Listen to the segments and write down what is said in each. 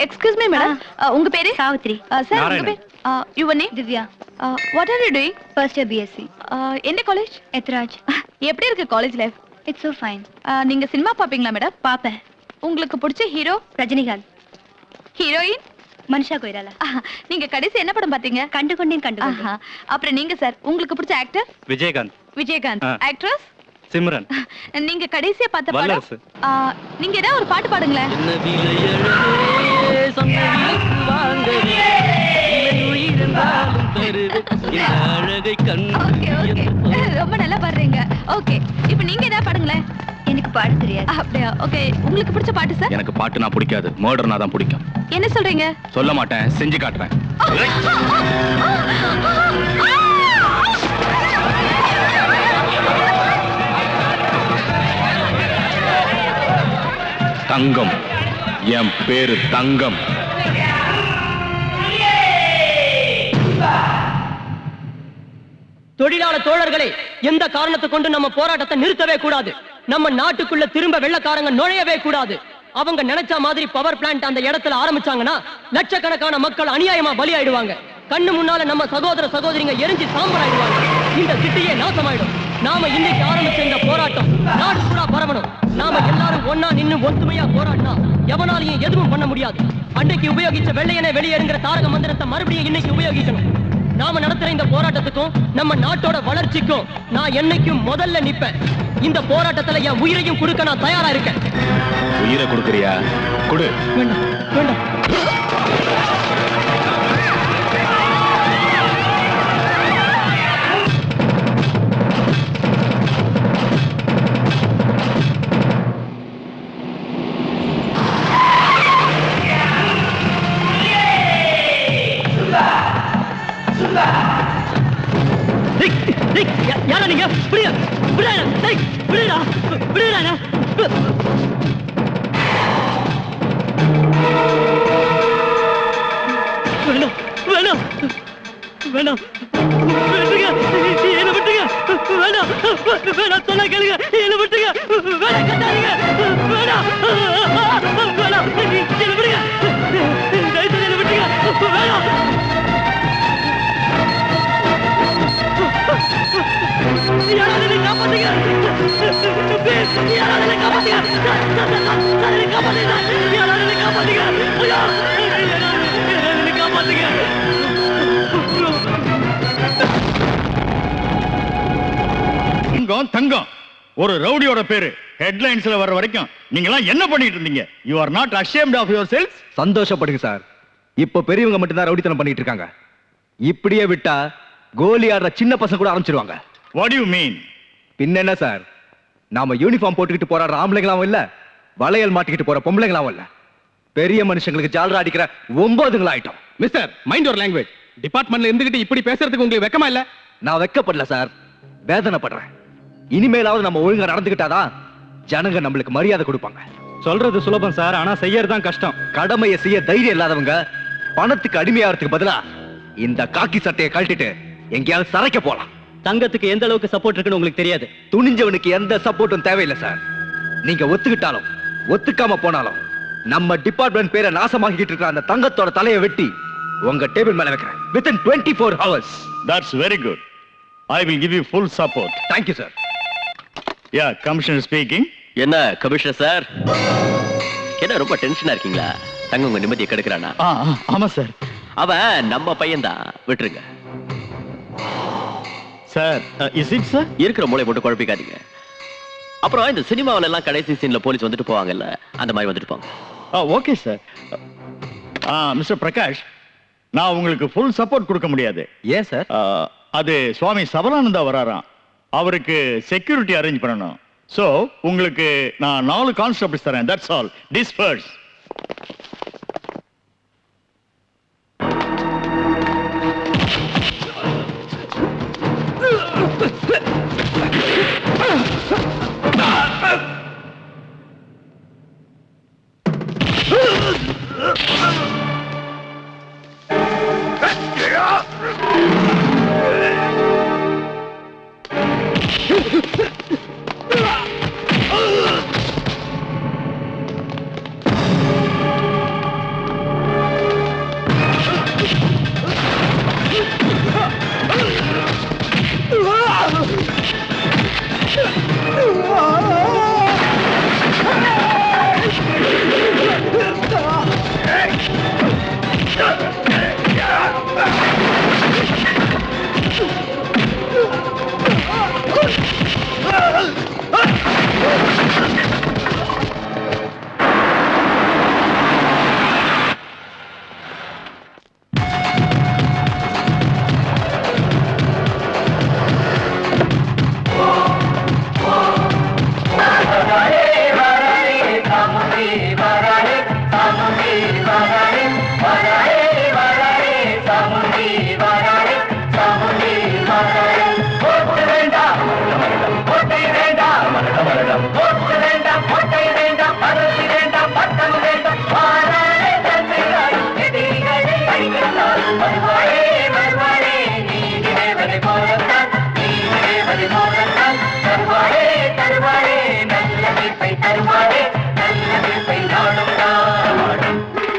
Excuse me madam, உங்க பேரு? Savitri. Sir உங்க பேர்? Your name? Divya. What are you doing? First year BSc. எந்த காலேஜ்? எத்ராஜ். எப்படி இருக்கு college life? It's so fine. நீங்க சினிமா பாப்பீங்களா மேடம்? பாப்பேன். உங்களுக்கு பிடிச்ச ஹீரோ? ரஜினிகாந்த். ஹீரோயின்? மனிஷா கொய்ராலா. நீங்க கடைசி என்ன படம் பாத்தீங்க? கண்டு கொண்டேன். அப்புறம் நீங்க சார், உங்களுக்கு பிடிச்ச ஆக்டர்? விஜயகாந்த். விஜயகாந்த். ஆக்ட்ரஸ்? சிம்ரன். நீங்க கடைசியா பார்த்த படம்? வல்லரசு. நீங்க ஏதாவது ஒரு பாட்டு பாடுங்களேன். ரொம்ப நல்லா பாடுறீங்க. ஓகே, இப்போ நீங்க ஏதாவது பாடுங்களேன். எனக்கு பாட தெரியாது. அப்படியா? ஓகே, உங்களுக்கு பிடிச்ச பாட்டு சார்? எனக்கு பாட்டுனா பிடிக்காது, மர்டர்னா தான் பிடிக்கும். என்ன சொல்றீங்க? சொல்ல மாட்டேன், செஞ்சு காட்டுறேன். தங்கம், என் பேரு தங்கம். தொழிலாளர் தோழர்களே, எந்த காரணத்தை கொண்டு நம்ம போராட்டத்தை நிறுத்தவே கூடாது. நம்ம நாட்டுக்குள்ள திரும்ப வெள்ளக்காரங்க நுழையவே கூடாது. அவங்க நினைச்ச மாதிரி பவர் பிளான்ட் அந்த இடத்துல ஆரம்பிச்சாங்கன்னா லட்சக்கணக்கான மக்கள் அநியாயமா பலியாயிடுவாங்க. கண்ணு முன்னால நம்ம சகோதர சகோதரிங்க எரிஞ்சு சாம்பலாயிடுவாங்க. இந்த சிட்டியே நாசமாயிடும். நாம இன்னைக்கு ஆரம்பிச்ச இந்த போராட்டம் நாடு பூரா பரவணும். நாம எல்லாரும் ஒன்னா நின்னு ஒத்துமையா போராடினா எவனாலையும் எதுவும் பண்ண முடியாது. அன்னைக்கு உபயோகிச்ச வெள்ளையனே வெளியேறுங்கிற தாரக மந்திரத்தை மறுபடியும் இன்னைக்கு உபயோகிக்கணும். நாம நடத்துற இந்த போராட்டத்துக்கும் நம்ம நாட்டோட வளர்ச்சிக்கும் நான் என்னைக்கும் முதல்ல நிப்பேன். இந்த போராட்டத்துல என் உயிரையும் கொடுக்க நான் தயாரா இருக்கேன். உயிரை கொடுக்கறியா? கொடு. வேண்டாம் வேண்டாம். யாரா நீங்க? வேணாம் வேணாம் என்ன விட்டுங்க. வேணாம் வேணாம், சொன்னா கேளுங்க. என்ன விட்டுங்க. வேணாம், கட்டாதீங்க. வேணாம் வேணாம், என்ன விடுங்க. தயவுசெய்து என்ன விட்டுங்க. வேணாம். யாராவது காப்பாத்துங்க. யாராவது காப்பாத்துங்க. யாராவது காப்பாத்துங்க. காப்பாத்துங்க. தங்கம் தங்கம் ஒரு ரவுடியோட பேரு ஹெட்லைன்ஸ்ல வர வரைக்கும் நீங்க எல்லாம் என்ன பண்ணிட்டு இருந்தீங்க? You are not ashamed of yourself. சந்தோஷப்படுங்க சார். இப்ப பெரியவங்க மட்டும் தான் ரவுடித்தனம் பண்ணிட்டு இருக்காங்க. இப்படியே விட்டா கோலி ஆடுற சின்ன பசங்க கூட ஆரம்பிச்சிருவாங்க. What to you mean? பின்ன என்ன சார், நாம யூனிஃபார்ம் போட்டுக்கிட்டு போராடுற ஆம்பளைங்களாவும் இல்ல, வளையல் மாட்டிக்கிட்டு போற பொம்பளைங்களாவும் இல்ல, பெரிய மனுஷங்களுக்கு ஜாலரா அடிக்கிற 9 ஆயிட்டோம். Mister, mind your language. டிபார்ட்மெண்ட்ல இருந்துகிட்டு இப்படி பேசுறதுக்கு உங்களுக்கு வெக்கமா இல்ல? நான் வெக்கப்படல சார், வேதனைப்படுறேன். இனிமேலாவது நம்ம ஒழுங்கா நடந்துகிட்டாதான் ஜனங்க நம்மளுக்கு மரியாதை கொடுப்பாங்க. சொல்றது சுலபம் சார், ஆனா செய்யறதுதான் கஷ்டம். கடமையை செய்ய தைரியம் இல்லாதவங்க பணத்துக்கு அடிமையாகிறதுக்கு பதிலா இந்த காக்கி சட்டையை கழட்டிட்டு எங்கேயாவது சரைக்க போலாம். தங்கத்துக்கு எந்த அளவுக்கு சப்போர்ட் இருக்குன்னு உங்களுக்கு தெரியாது. துணிஞ்சவனுக்கு எந்த சப்போர்ட்டும் தேவையில்லை சார். நீங்க ஒத்துக்கிட்டாலும் ஒத்துக்காம போனாலும் நம்ம டிபார்ட்மெண்ட் பேரை நாசமாக்கிட்டு இருக்கிற அந்த தங்கத்தோட தலையை வெட்டி உங்க டேபிள் மேல வைக்கிறேன். within 24 hours. That's very good. I will give you full support. Thank you sir. Yeah, Commissioner speaking. என்ன கமிஷனர் சார், என்ன ரொம்ப டென்ஷனா இருக்கீங்களா? தங்க உங்க நிம்மதியை கெடுக்கிறானா? ஆமா சார். அவன் நம்ம பையன் தான், விட்டுருங்க சார். Is it sir? இருக்கிற மூளை போட்டு குழப்பிக்காதீங்க. அப்புறம் இந்த சினிமாவில எல்லாம் கடைசி சீன்ல போலீஸ் வந்துட்டு போவாங்கல்ல, அந்த மாதிரி வந்துட்டு போங்க. Okay sir. மிஸ்டர் பிரகாஷ், நான் உங்களுக்கு ஃபுல் சப்போர்ட் கொடுக்க முடியாது. ஏன் சார்? அது சுவாமி சபலானந்தா வராராம், அவருக்கு செக்யூரிட்டி அரேஞ்ச் பண்ணணும். சோ உங்களுக்கு நான் 4 கான்ஸ்டபிள்ஸ் தரேன். That's all. டிஸ்பர்ஸ்.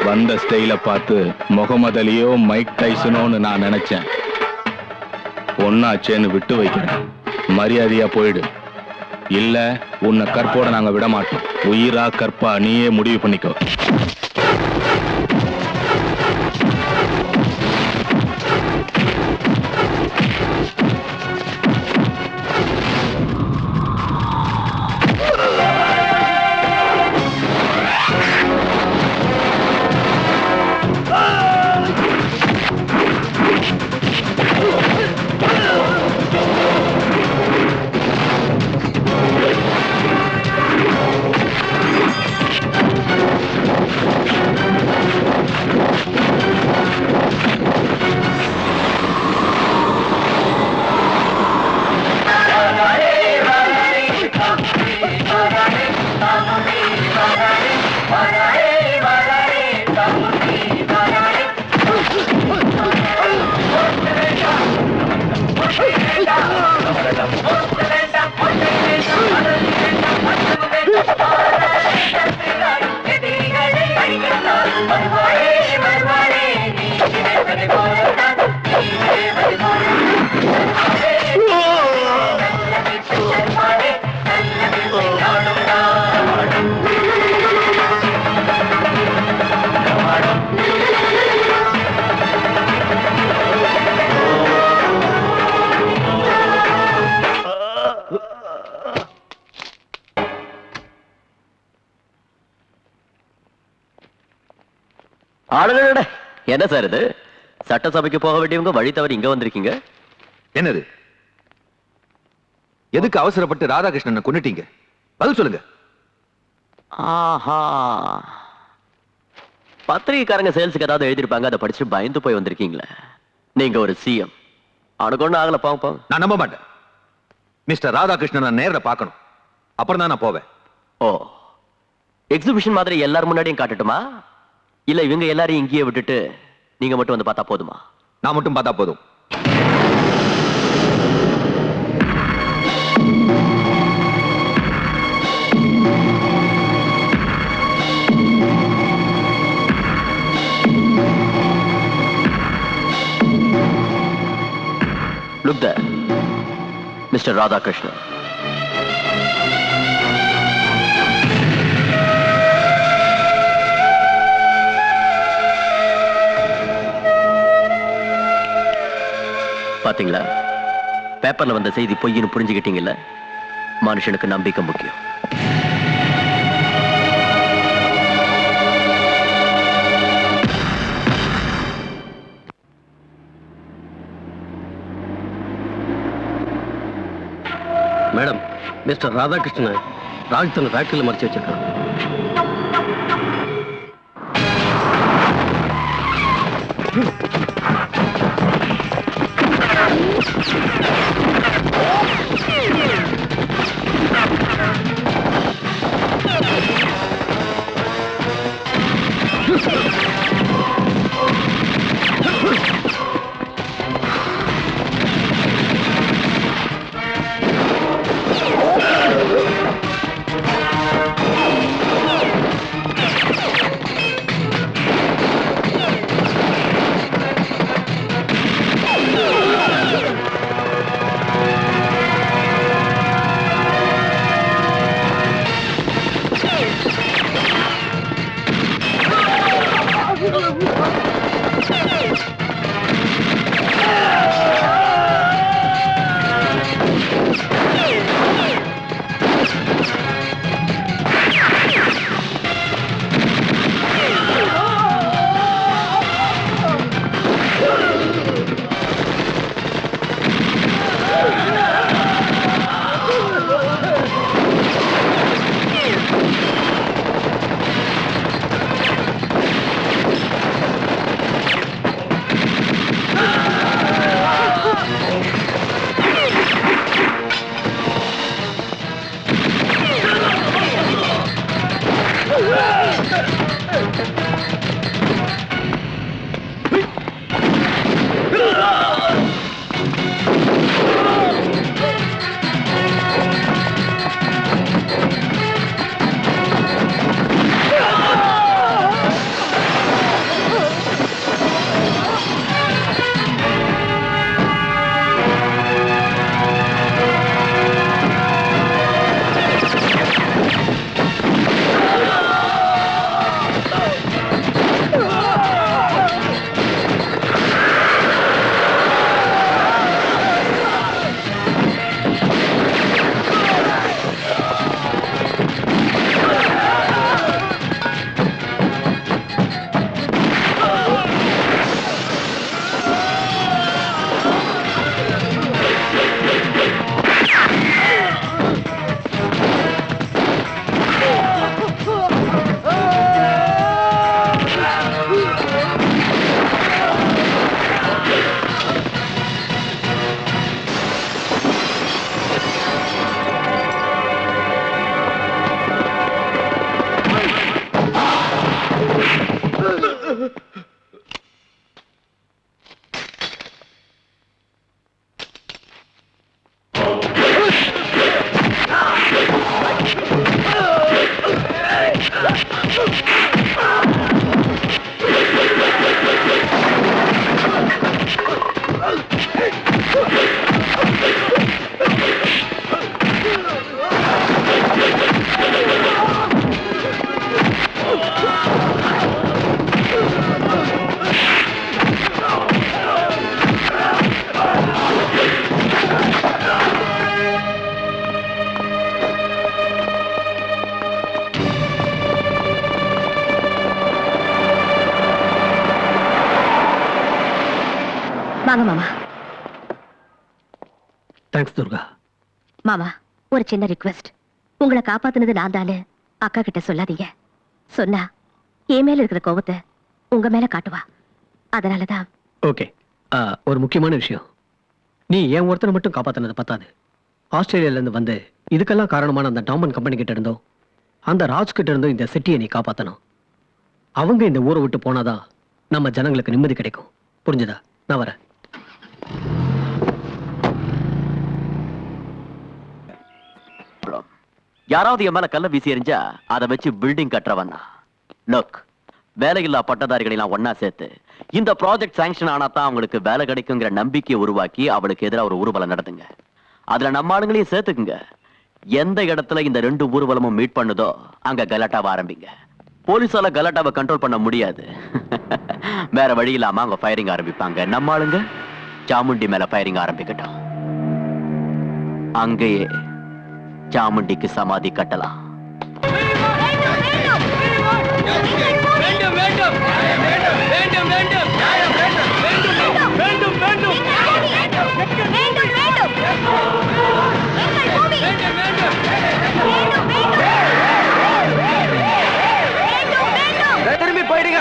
வந்த ஸ்டைல பார்த்து முகமது அலியோ மைக் டைசனோன்னு நான் நினைச்சேன். ஒன்னாச்சேன்னு விட்டு வைக்கிறேன். மரியாதையா போயிடு. இல்ல உன்னை கற்போட நாங்க விட மாட்டோம். உயிரா கற்பா நீயே முடிவு பண்ணிக்கோ. ஆளுநரோட என்ன சார் இது? சட்டசபைக்கு போக வேண்டியவங்க வழி தவறி இங்க வந்திருக்கீங்க. என்னது? எதுக்கு அவசரப்பட்டு ராதாகிருஷ்ணனை கொன்னுட்டீங்க? பதில் சொல்லுங்க. ஆஹா, பத்திரிகைக்காரங்க சேல்ஸுக்கு ஏதாவது எழுதிருப்பாங்க, அதை படிச்சு பயந்து போய் வந்திருக்கீங்களே. நீங்க ஒரு சிஎம். அவனுக்கு ஒண்ணு ஆகல. பாவம் பாவம். நான் நம்ப மாட்டேன். மிஸ்டர் ராதாகிருஷ்ணன் நான் நேர்ல பார்க்கணும். அப்புறம் தான் நான் போவேன். ஓ, எக்ஸிபிஷன் மாதிரி எல்லாரும் முன்னாடியும் காட்டட்டுமா? இல்ல இவங்க எல்லாரையும் இங்கேயே விட்டுட்டு நீங்க மட்டும் வந்து பார்த்தா போதுமா? நான் மட்டும் பார்த்தா போதும். Look there, Mr. Radhakrishnan. பாத்தீங்களா, பேப்பர்ல வந்த செய்தி பொய்ன்னு புரிஞ்சுக்கிட்டீங்கல்ல? மனுஷனுக்கு நம்பிக்கை முக்கியம். மேடம், மிஸ்டர் ராதாகிருஷ்ணன் ராஜ்தன் ஃபேக்டரியில் மறைச்சு வச்சிருக்காங்க. வாங்க மாமா. தேங்க்ஸ் துர்கா. மாமா, ஒரு சின்ன ரிக்வெஸ்ட். உங்களை காப்பாத்துனது நான் தானே அக்கா கிட்ட சொல்லாதீங்க. சொன்னா என் மேல இருக்கிற கோபத்தை உங்க மேல காட்டுவா. அதனாலதான். ஓகே, ஒரு முக்கியமான விஷயம். நீ என் ஒருத்தனை மட்டும் காப்பாத்தினது பத்தாது. ஆஸ்திரேலியால இருந்து வந்து இதுக்கெல்லாம் காரணமான அந்த டாமன் கம்பெனி கிட்ட இருந்தோ அந்த ராஜ் கிட்ட இருந்தோ இந்த சிட்டியை நீ காப்பாத்தணும். அவங்க இந்த ஊரை விட்டு போனாதான் நம்ம ஜனங்களுக்கு நிம்மதி கிடைக்கும். புரிஞ்சுதா? நான் வரேன். யாராவது என் மேல கல்ல வீசி எறிஞ்சா அதை வச்சு பில்டிங் கட்டுறவன்னா லுக், வேலையில்லா பட்டதாரிகளை எல்லாம் ஒன்னா சேர்த்து இந்த ப்ராஜெக்ட் சாங்ஷன் ஆனாதான் அவங்களுக்கு வேலை கிடைக்குங்கிற நம்பிக்கையை உருவாக்கி அவளுக்கு எதிராக ஒரு ஊர்வலம் நடத்துங்க. அதுல நம்ம ஆளுங்களையும் சேர்த்துக்குங்க. எந்த இடத்துல இந்த 2 ஊர்வலமும் மீட் பண்ணுதோ அங்க கலாட்டாவை ஆரம்பிங்க. போலீஸால கலாட்டாவை கண்ட்ரோல் பண்ண முடியாது. வேற வழி இல்லாம அவங்க ஃபயரிங் ஆரம்பிப்பாங்க. நம்ம ஆளுங்க சாமுண்டி மேல ஃபயரிங் ஆரம்பிக்கட்டும். அங்கேயே சாமுண்டிக்கு சமாதி கட்டலாம். திரும்பி போயிடுங்க.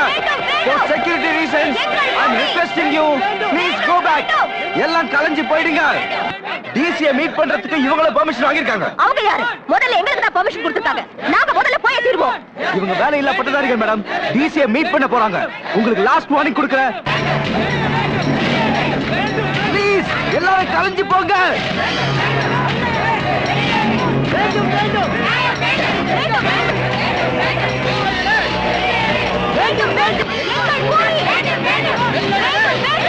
For security reasons, I'm requesting you, please go back. எல்லாம் கலைஞ்சு போயிடுங்க. டிசியை மீட் பண்றதுக்கு இவங்கள பெர்மிஷன் வாங்கிருக்காங்க. அவங்க யாரு? முதல்ல எங்களுக்கு தான் பெர்மிஷன் கொடுத்துட்டாங்க. நாங்க முதல்ல போய் தீர்வோம். இவங்க வேலையில்லா பட்டதாரிகள் மேடம். டிசியை மீட் பண்ண போறாங்க. உங்களுக்கு லாஸ்ட் வார்னிங் கொடுக்கிறேன். ப்ளீஸ் எல்லாரும் கலைஞ்சு போங்க. வேண்டும் வேண்டும் வேண்டும் வேண்டும் வேண்டும் வேண்டும் வேண்டும் வேண்டும்